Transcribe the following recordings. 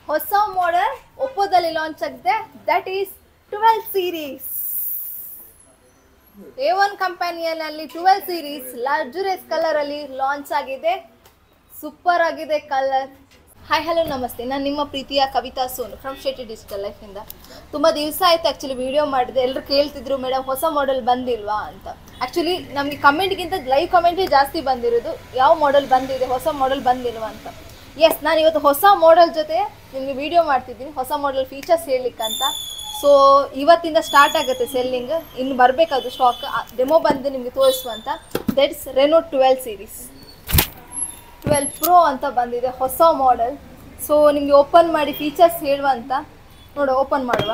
ಹೊಸ model ಒಪ್ಪೋದಲ್ಲಿ launch ಆಗಿದೆ. That is 12 series. A1 ಕಂಪನಿಯಲ್ಲಿ 12 ಸೀರೀಸ್ ಲಕ್ಸುರಿಯಸ್ ಕಲರ್ ಅಲ್ಲಿ ಲಾಂಚ್ ಆಗಿದೆ. ಸೂಪರ್ ಆಗಿದೆ ಕಲರ್. ಹಾಯ್ ಹಲೋ ನಮಸ್ತೆ, ನಾನು ನಿಮ್ಮ ಪ್ರೀತಿಯ ಕವಿತಾ ಸೋನು ಫ್ರಮ್ ಶೆಟ್ಟಿ ಡಿಜಿಟಲ್ ಲೈಫಿಂದ. ತುಂಬ ದಿವಸ ಆಯ್ತು ಆ್ಯಕ್ಚುಲಿ ವಿಡಿಯೋ ಮಾಡಿದೆ. ಎಲ್ಲರೂ ಕೇಳ್ತಿದ್ರು ಮೇಡಮ್ ಹೊಸ ಮಾಡೆಲ್ ಬಂದಿಲ್ವಾ ಅಂತ. ಆ್ಯಕ್ಚುಲಿ ನಮಗೆ ಕಮೆಂಟ್ಗಿಂತ ಲೈವ್ ಕಮೆಂಟೇ ಜಾಸ್ತಿ ಬಂದಿರೋದು, ಯಾವ ಮಾಡೆಲ್ ಬಂದಿದೆ, ಹೊಸ ಮಾಡೆಲ್ ಬಂದಿಲ್ವಾ ಅಂತ. ಎಸ್, ನಾನು ಇವತ್ತು ಹೊಸ ಮಾಡೆಲ್ ಜೊತೆ ನಿಮಗೆ ವಿಡಿಯೋ ಮಾಡ್ತಿದ್ದೀನಿ, ಹೊಸ ಮಾಡೆಲ್ ಫೀಚರ್ಸ್ ಹೇಳಲಿಕ್ಕಂತ. ಸೊ ಇವತ್ತಿಂದ ಸ್ಟಾರ್ಟ್ ಆಗುತ್ತೆ ಸೆಲ್ಲಿಂಗ್, ಇನ್ನು ಬರಬೇಕದು ಸ್ಟಾಕ್. ಡೆಮೋ ಬಂದು ನಿಮಗೆ ತೋರಿಸುವಂತ. ದಟ್ಸ್ ರೆನೋ 12 ಸೀರೀಸ್ 12 ಪ್ರೋ ಅಂತ ಬಂದಿದೆ ಹೊಸ ಮಾಡೆಲ್. ಸೊ ನಿಮಗೆ ಓಪನ್ ಮಾಡಿ ಫೀಚರ್ಸ್ ಹೇಳುವಂತ. ನೋಡು, ಓಪನ್ ಮಾಡುವ.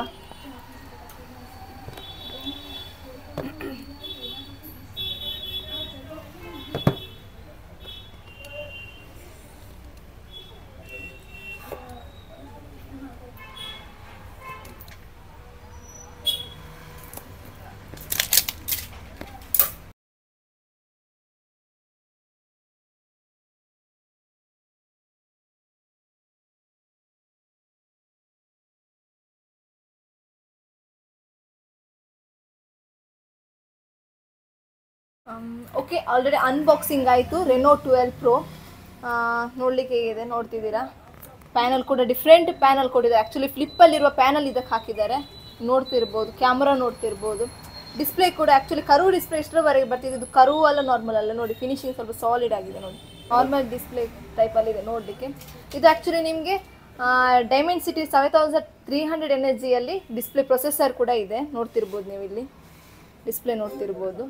ಓಕೆ, ಆಲ್ರೆಡಿ ಅನ್ಬಾಕ್ಸಿಂಗ್ ಆಯಿತು. ರೆನೋ 12 ಪ್ರೋ ನೋಡಲಿಕ್ಕೆ ಹೇಗಿದೆ ನೋಡ್ತಿದ್ದೀರಾ. ಪ್ಯಾನಲ್ ಕೂಡ ಡಿಫ್ರೆಂಟ್ ಪ್ಯಾನಲ್ ಕೊಟ್ಟಿದ್ದಾರೆ. ಆ್ಯಕ್ಚುಲಿ ಫ್ಲಿಪ್ಪಲ್ಲಿರುವ ಪ್ಯಾನಲ್ ಇದಕ್ಕೆ ಹಾಕಿದ್ದಾರೆ, ನೋಡ್ತಿರ್ಬೋದು. ಕ್ಯಾಮ್ರಾ ನೋಡ್ತಿರ್ಬೋದು. ಡಿಸ್ಪ್ಲೇ ಕೂಡ ಆ್ಯಕ್ಚುಲಿ ಕರ್ವ್ ಡಿಸ್ಪ್ಲೇ ಇಷ್ಟರವರೆಗೆ ಬರ್ತಿದೆ. ಇದು ಕರ್ವ್ ಅಲ್ಲ, ನಾರ್ಮಲ್ ಅಲ್ಲ. ನೋಡಿ, ಫಿನಿಶಿಂಗ್ ಸ್ವಲ್ಪ ಸಾಲಿಡ್ ಆಗಿದೆ. ನೋಡಿ, ನಾರ್ಮಲ್ ಡಿಸ್ಪ್ಲೇ ಟೈಪಲ್ಲಿದೆ ನೋಡಲಿಕ್ಕೆ. ಇದು ಆ್ಯಕ್ಚುಲಿ ನಿಮಗೆ ಡೈಮೆನ್ಸಿಟಿ 7300 NHzಯಲ್ಲಿ ಡಿಸ್ಪ್ಲೇ ಪ್ರೊಸೆಸರ್ ಕೂಡ ಇದೆ. ನೋಡ್ತಿರ್ಬೋದು, ನೀವು ಇಲ್ಲಿ ಡಿಸ್ಪ್ಲೇ ನೋಡ್ತಿರ್ಬೋದು.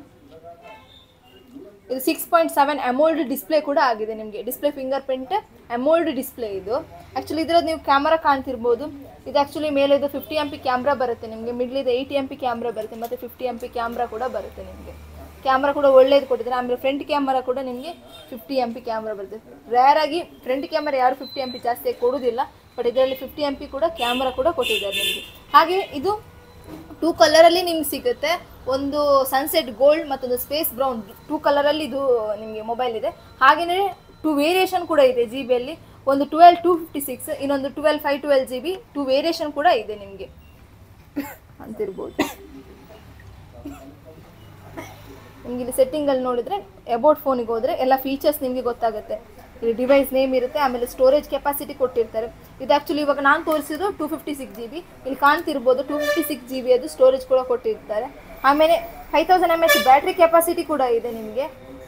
ಇದು 6.7 ಅಮೋಲ್ಡ್ ಡಿಸ್ಪ್ಲೇ ಕೂಡ ಆಗಿದೆ ನಿಮಗೆ. ಡಿಸ್ಪ್ಲೇ ಫಿಂಗರ್ ಪ್ರಿಂಟ್ ಅಮೋಲ್ಡ್ ಡಿಸ್ಪ್ಲೇ ಇದು. ಆ್ಯಕ್ಚುಲಿ ಇದರದ್ದು ನೀವು ಕ್ಯಾಮ್ರಾ ಕಾಣ್ತಿರ್ಬೋದು. ಇದು ಆ್ಯಕ್ಚುಲಿ ಮೇಲೆ ಇದು 50 MP ಕ್ಯಾಮ್ರಾ ಬರುತ್ತೆ ನಿಮಗೆ. ಮಿಡ್ಲಿದೆ 80 MP ಕ್ಯಾಮ್ರಾ ಬರುತ್ತೆ, ಮತ್ತು 50 MP ಕ್ಯಾಮ್ರಾ ಕೂಡ ಬರುತ್ತೆ ನಿಮಗೆ. ಕ್ಯಾಮ್ರಾ ಕೂಡ ಒಳ್ಳೇದು ಕೊಟ್ಟಿದ್ದಾರೆ. ಆಮೇಲೆ ಫ್ರಂಟ್ ಕ್ಯಾಮ್ರಾ ಕೂಡ ನಿಮಗೆ 50 MP ಕ್ಯಾಮ್ರಾ ಬರುತ್ತೆ. ರೇರ್ ಆಗಿ ಫ್ರಂಟ್ ಕ್ಯಾಮ್ರಾ ಯಾರು 50 MP ಜಾಸ್ತಿ ಕೊಡೋದಿಲ್ಲ, ಬಟ್ ಇದರಲ್ಲಿ 50 MP ಕೂಡ ಕ್ಯಾಮ್ರಾ ಕೂಡ ಕೊಟ್ಟಿದ್ದಾರೆ ನಿಮಗೆ. ಹಾಗೆ ಇದು 2 ಕಲರಲ್ಲಿ ನಿಮ್ಗೆ ಸಿಗುತ್ತೆ. ಒಂದು ಸನ್ಸೆಟ್ ಗೋಲ್ಡ್ ಮತ್ತೊಂದು ಸ್ಪೇಸ್ ಬ್ರೌನ್. 2 ಕಲರಲ್ಲಿ ಇದು ನಿಮಗೆ ಮೊಬೈಲ್ ಇದೆ. ಹಾಗೆಯೇ 2 ವೇರಿಯೇಷನ್ ಕೂಡ ಇದೆ GB-ಯಲ್ಲಿ. ಒಂದು 12/256, ಇನ್ನೊಂದು 12/512 GB. 2 ವೇರಿಯೇಷನ್ ಕೂಡ ಇದೆ ನಿಮಗೆ ಅಂತಿರ್ಬೋದು. ನಿಮಗೆ ಇಲ್ಲಿ ಸೆಟ್ಟಿಂಗಲ್ಲಿ ನೋಡಿದರೆ ಅಬೌಟ್ ಫೋನಿಗೆ ಹೋದರೆ ಎಲ್ಲ ಫೀಚರ್ಸ್ ನಿಮಗೆ ಗೊತ್ತಾಗುತ್ತೆ. ಇಲ್ಲಿ ಡಿವೈಸ್ ನೇಮ್ ಇರುತ್ತೆ, ಆಮೇಲೆ ಸ್ಟೋರೇಜ್ ಕೆಪಾಸಿಟಿ ಕೊಟ್ಟಿರ್ತಾರೆ. ಇದು ಆ್ಯಕ್ಚುಲಿ ಇವಾಗ ನಾನು ತೋರಿಸಿದ್ದು 256 GB. ಇಲ್ಲಿ ಕಾಣ್ತಿರ್ಬೋದು 256 GB ಅದು ಸ್ಟೋರೇಜ್ ಕೂಡ ಕೊಟ್ಟಿರ್ತಾರೆ. ಆಮೇಲೆ 5000 mAh ಬ್ಯಾಟ್ರಿ ಕೆಪಾಸಿಟಿ ಕೂಡ ಇದೆ ನಿಮಗೆ.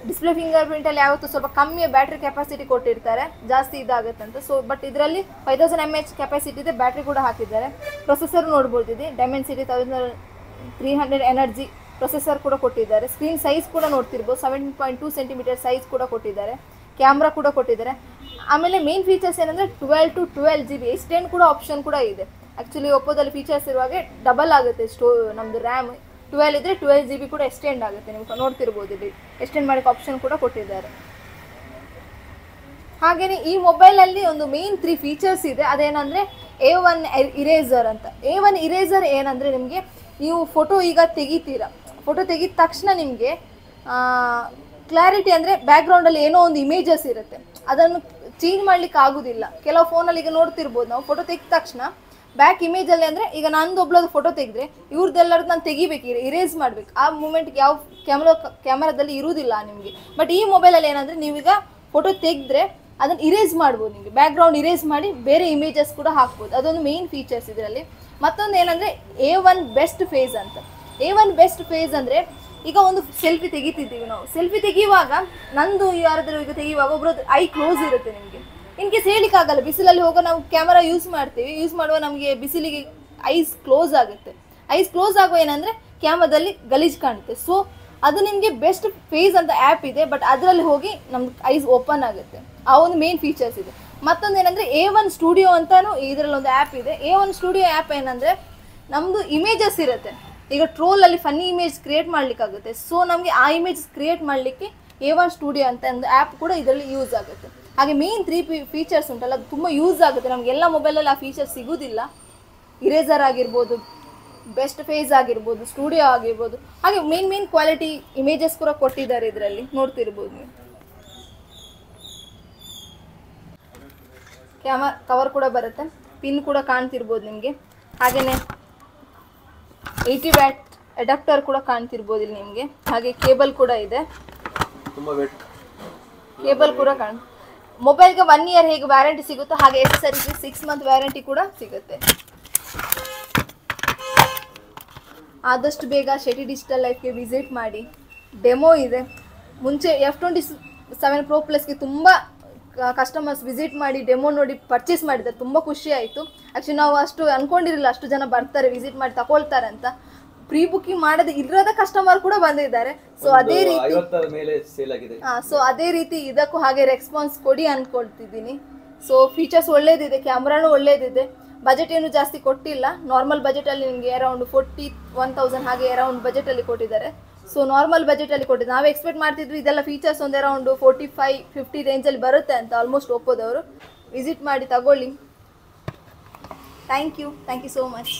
ಡಿಸ್ಪ್ಲೇ ಫಿಂಗರ್ ಪ್ರಿಂಟಲ್ಲಿ ಯಾವತ್ತೂ ಸ್ವಲ್ಪ ಕಮ್ಮಿಯ ಬ್ಯಾಟ್ರಿ ಕೆಪಾಸಿಟಿ ಕೊಟ್ಟಿರ್ತಾರೆ, ಜಾಸ್ತಿ ಇದಾಗುತ್ತೆ ಅಂತ. ಸೊ ಬಟ್ ಇದರಲ್ಲಿ 5000 mAh ಕೆಪಾಸಿಟಿ ಇದೆ, ಬ್ಯಾಟ್ರಿ ಕೂಡ ಹಾಕಿದ್ದಾರೆ. ಪ್ರೊಸೆಸರ್ ನೋಡ್ಬೋದು, ಇದೆ ಡೈಮೆನ್ಸಿಟಿ 7300 NHz ಪ್ರೊಸೆಸರ್ ಕೂಡ ಕೊಟ್ಟಿದ್ದಾರೆ. ಸ್ಕ್ರೀನ್ ಸೈಜ್ ಕೂಡ ನೋಡ್ತಿರ್ಬೋದು, 7.2 cm ಸೈಜ್ ಕೂಡ ಕೊಟ್ಟಿದ್ದಾರೆ. ಕ್ಯಾಮ್ರಾ ಕೂಡ ಕೊಟ್ಟಿದ್ದಾರೆ. ಆಮೇಲೆ ಮೇನ್ ಫೀಚರ್ಸ್ ಏನಂದರೆ 12 to 12 GB ಎಕ್ಸ್ಟೆಂಡ್ ಕೂಡ ಆಪ್ಷನ್ ಕೂಡ ಇದೆ. ಆ್ಯಕ್ಚುಲಿ ಒಪ್ಪೋದಲ್ಲಿ ಫೀಚರ್ಸ್ ಇರುವಾಗೆ ಡಬಲ್ ಆಗುತ್ತೆ ನಮ್ಮದು ರ್ಯಾಮ್. 12 ಇದ್ದರೆ 12 GB ಕೂಡ ಎಕ್ಸ್ಟೆಂಡ್ ಆಗುತ್ತೆ. ನೀವು ನೋಡ್ತಿರ್ಬೋದು, ಇಲ್ಲಿ ಎಕ್ಸ್ಟೆಂಡ್ ಮಾಡೋಕ್ಕೆ ಆಪ್ಷನ್ ಕೂಡ ಕೊಟ್ಟಿದ್ದಾರೆ. ಹಾಗೆಯೇ ಈ ಮೊಬೈಲಲ್ಲಿ ಒಂದು ಮೇನ್ 3 ಫೀಚರ್ಸ್ ಇದೆ. ಅದೇನಂದರೆ A1 ಇರೇಸರ್ ಅಂತ. A1 ಇರೇಸರ್ ಏನಂದರೆ, ನಿಮಗೆ ನೀವು ಫೋಟೋ ಈಗ ತೆಗಿತೀರಾ, ಫೋಟೋ ತೆಗಿದ ತಕ್ಷಣ ನಿಮಗೆ ಕ್ಲಾರಿಟಿ ಅಂದರೆ ಬ್ಯಾಕ್ಗ್ರೌಂಡಲ್ಲಿ ಏನೋ ಒಂದು ಇಮೇಜಸ್ ಇರುತ್ತೆ, ಅದನ್ನು ಚೇಂಜ್ ಮಾಡ್ಲಿಕ್ಕೆ ಆಗೋದಿಲ್ಲ. ಕೆಲವು ಫೋನಲ್ಲಿ ಈಗ ನೋಡ್ತಿರ್ಬೋದು, ನಾವು ಫೋಟೋ ತೆಗೆದ ತಕ್ಷಣ ಬ್ಯಾಕ್ ಇಮೇಜಲ್ಲಿ ಅಂದರೆ ಈಗ ನಂದು ಒಬ್ಳದು ಫೋಟೋ ತೆಗೆದ್ರೆ ಇವ್ರದ್ದೆಲ್ಲರದ್ದು ನಾನು ತೆಗಿಬೇಕು, ಇರೇಸ್ ಮಾಡಬೇಕು. ಆ ಮೂಮೆಂಟ್ಗೆ ಯಾವ ಕ್ಯಾಮ್ರಾದಲ್ಲಿ ಇರುವುದಿಲ್ಲ ನಿಮಗೆ. ಬಟ್ ಈ ಮೊಬೈಲಲ್ಲಿ ಏನಂದರೆ, ನೀವೀಗ ಫೋಟೋ ತೆಗೆದ್ರೆ ಅದನ್ನು ಇರೇಸ್ ಮಾಡ್ಬೋದು. ನಿಮಗೆ ಬ್ಯಾಕ್ಗ್ರೌಂಡ್ ಇರೇಸ್ ಮಾಡಿ ಬೇರೆ ಇಮೇಜಸ್ ಕೂಡ ಹಾಕ್ಬೋದು. ಅದೊಂದು ಮೇನ್ ಫೀಚರ್ಸ್ ಇದರಲ್ಲಿ. ಮತ್ತೊಂದು ಏನಂದರೆ A1 ಬೆಸ್ಟ್ ಫೇಸ್ ಅಂತ. A1 ಬೆಸ್ಟ್ ಫೇಸ್ ಅಂದರೆ, ಈಗ ಒಂದು ಸೆಲ್ಫಿ ತೆಗಿತಿದ್ದೀವಿ ನಾವು. ಸೆಲ್ಫಿ ತೆಗೆಯುವಾಗ ನಂದು ಯಾರಾದರೂ ಈಗ ತೆಗೆಯುವಾಗ ಒಬ್ರದ್ದು ಐ ಕ್ಲೋಸ್ ಇರುತ್ತೆ ನಿಮಗೆ. ಇನ್ ಕೇಸ್ ಹೇಳಲಿಕ್ಕಾಗಲ್ಲ, ಬಿಸಿಲಲ್ಲಿ ಹೋಗೋ ನಾವು ಕ್ಯಾಮರಾ ಯೂಸ್ ಮಾಡುವ ನಮಗೆ ಬಿಸಿಲಿಗೆ ಐಸ್ ಕ್ಲೋಸ್ ಆಗುತ್ತೆ. ಐಸ್ ಕ್ಲೋಸ್ ಆಗುವ ಏನಂದರೆ ಕ್ಯಾಮ್ರಾದಲ್ಲಿ ಗಲೀಜು ಕಾಣುತ್ತೆ. ಸೊ ಅದು ನಿಮಗೆ ಬೆಸ್ಟ್ ಫೇಸ್ ಅಂತ ಆ್ಯಪ್ ಇದೆ, ಬಟ್ ಅದರಲ್ಲಿ ಹೋಗಿ ನಮ್ದು ಐಸ್ ಓಪನ್ ಆಗುತ್ತೆ. ಆ ಒಂದು ಮೇನ್ ಫೀಚರ್ಸ್ ಇದೆ. ಮತ್ತೊಂದು ಏನಂದರೆ A1 ಸ್ಟುಡಿಯೋ ಅಂತಲೂ ಇದರಲ್ಲಿ ಒಂದು ಆ್ಯಪ್ ಇದೆ. A1 ಸ್ಟುಡಿಯೋ ಆ್ಯಪ್ ಏನಂದರೆ, ನಮ್ಮದು ಇಮೇಜಸ್ ಇರುತ್ತೆ. ಈಗ ಟ್ರೋಲಲ್ಲಿ ಫನ್ನಿ ಇಮೇಜ್ ಕ್ರಿಯೇಟ್ ಮಾಡಲಿಕ್ಕಾಗುತ್ತೆ. ಸೊ ನಮಗೆ ಆ ಇಮೇಜ್ ಕ್ರಿಯೇಟ್ ಮಾಡಲಿಕ್ಕೆ A1 ಸ್ಟುಡಿಯೋ ಅಂತ ಒಂದು ಆ್ಯಪ್ ಕೂಡ ಇದರಲ್ಲಿ ಯೂಸ್ ಆಗುತ್ತೆ. ಹಾಗೆ ಮೇನ್ 3 ಫೀಚರ್ಸ್ ಉಂಟಲ್ಲ, ಅದು ತುಂಬ ಯೂಸ್ ಆಗುತ್ತೆ ನಮಗೆ. ಎಲ್ಲ ಮೊಬೈಲಲ್ಲಿ ಆ ಫೀಚರ್ಸ್ ಸಿಗೋದಿಲ್ಲ. ಇರೇಸರ್ ಆಗಿರ್ಬೋದು, ಬೆಸ್ಟ್ ಫೇಸ್ ಆಗಿರ್ಬೋದು, ಸ್ಟುಡಿಯೋ ಆಗಿರ್ಬೋದು. ಹಾಗೆ ಮೇನ್ ಕ್ವಾಲಿಟಿ ಇಮೇಜಸ್ ಕೂಡ ಕೊಟ್ಟಿದ್ದಾರೆ ಇದರಲ್ಲಿ, ನೋಡ್ತಿರ್ಬೋದು ನೀವು. ಕ್ಯಾಮರಾ ಕವರ್ ಕೂಡ ಬರುತ್ತೆ. ಪಿನ್ ಕೂಡ ಕಾಣ್ತಿರ್ಬೋದು ನಿಮಗೆ. ಹಾಗೆಯೇ 80 ವ್ಯಾಟ್ ಅಡಾಪ್ಟರ್ ಕೂಡ ಕಾಣ್ತಿರ್ಬೋದು ಇಲ್ಲಿ ನಿಮಗೆ. ಹಾಗೆ ಕೇಬಲ್ ಕೂಡ ಇದೆ, ಕೇಬಲ್ ಕೂಡ ಮೊಬೈಲ್ಗೆ 1 ಇಯರ್ ಹೇಗೆ ವ್ಯಾರಂಟಿ ಸಿಗುತ್ತೋ ಹಾಗೆ ಎಸೆಸರೀಸ್ಗೆ 6 ಮಂತ್ ವ್ಯಾರಂಟಿ ಕೂಡ ಸಿಗುತ್ತೆ. ಆದಷ್ಟು ಬೇಗ ಶೆಟ್ಟಿ ಡಿಜಿಟಲ್ ಲೈಫ್ಗೆ ವಿಸಿಟ್ ಮಾಡಿ. ಡೆಮೋ ಇದೆ. ಮುಂಚೆ F27 Pro Plusಗೆ ತುಂಬ ಕಸ್ಟಮರ್ಸ್ ವಿಸಿಟ್ ಮಾಡಿ ಡೆಮೋ ನೋಡಿ ಪರ್ಚೇಸ್ ಮಾಡಿದ್ದಾರೆ. ತುಂಬ ಖುಷಿ ಆಯಿತು. ಆ್ಯಕ್ಚುಲಿ ನಾವು ಅಷ್ಟು ಅಂದ್ಕೊಂಡಿರಲಿಲ್ಲ ಅಷ್ಟು ಜನ ಬರ್ತಾರೆ ವಿಸಿಟ್ ಮಾಡಿ ತಗೊಳ್ತಾರೆ ಅಂತ. ಪ್ರೀ ಬುಕಿಂಗ್ ಮಾಡದೆ ಇರದ ಕಸ್ಟಮರ್ ಕೂಡ ಬಂದಿದ್ದಾರೆ. ಸೊ ಅದೇ ರೀತಿ ಇದಕ್ಕೂ ಹಾಗೆ ರೆಸ್ಪಾನ್ಸ್ ಕೊಡಿ ಅಂದ್ಕೊಳ್ತಿದ್ದೀನಿ. ಸೊ ಫೀಚರ್ಸ್ ಒಳ್ಳೇದಿದೆ, ಕ್ಯಾಮ್ರಾನು ಒಳ್ಳೇದಿದೆ. ಬಜೆಟ್ ಏನು ಜಾಸ್ತಿ ಕೊಟ್ಟಿಲ್ಲ, ನಾರ್ಮಲ್ ಬಜೆಟಲ್ಲಿ ನಿಮಗೆ ಅರೌಂಡ್ 41,000 ಹಾಗೆ ಅರೌಂಡ್ ಬಜೆಟಲ್ಲಿ ಕೊಟ್ಟಿದ್ದಾರೆ. ಸೊ ನಾರ್ಮಲ್ ಬಜೆಟಲ್ಲಿ ಕೊಟ್ಟಿದ್ದು. ನಾವು ಎಕ್ಸ್ಪೆಕ್ಟ್ ಮಾಡ್ತಿದ್ವಿ ಇದೆಲ್ಲ ಫೀಚರ್ಸ್ ಒಂದು ಅರೌಂಡ್ 45-50 ರೇಂಜಲ್ಲಿ ಬರುತ್ತೆ ಅಂತ. ಆಲ್ಮೋಸ್ಟ್ ಒಪ್ಪೋದವರು ವಿಸಿಟ್ ಮಾಡಿ ತಗೊಳ್ಳಿ. Thank you so much.